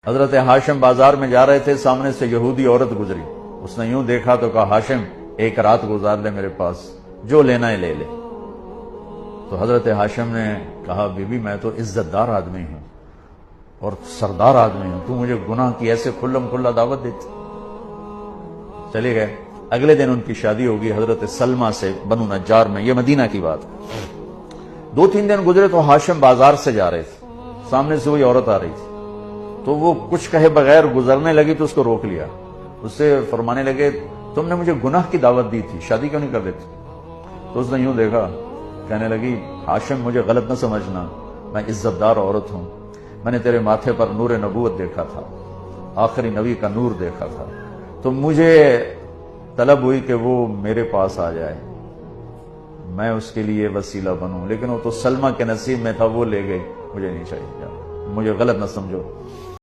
हजरत हाशिम बाजार में जा रहे थे, सामने से यहूदी औरत गुजरी। उसने यूं देखा तो कहा, हाशिम एक रात गुजार ले मेरे पास, जो लेना है ले ले। तो हजरत हाशिम ने कहा, बीबी मैं तो इज्जतदार आदमी हूं और सरदार आदमी हूं, तू मुझे गुनाह की ऐसे खुल्लम खुल्ला दावत देती। चले गए। अगले दिन उनकी शादी होगी हजरत सलमा से, बनु नज्जार में, ये मदीना की बात। 2-3 दिन गुजरे तो हाशिम बाजार से जा रहे थे, सामने से वही औरत आ रही थी। तो वो कुछ कहे बगैर गुजरने लगी तो उसको रोक लिया। उससे फरमाने लगे, तुमने मुझे गुनाह की दावत दी थी, शादी क्यों नहीं कर देती? तो उसने यूं देखा, कहने लगी, हाशिम मुझे गलत न समझना, मैं इज्जतदार औरत हूं, मैंने तेरे माथे पर नूर नबूवत देखा था, आखिरी नबी का नूर देखा था, तो मुझे तलब हुई कि वो मेरे पास आ जाए, मैं उसके लिए वसीला बनूं, लेकिन वो तो सलमा के नसीब में था, वो ले गई, मुझे नहीं चाहिए, मुझे गलत न समझो।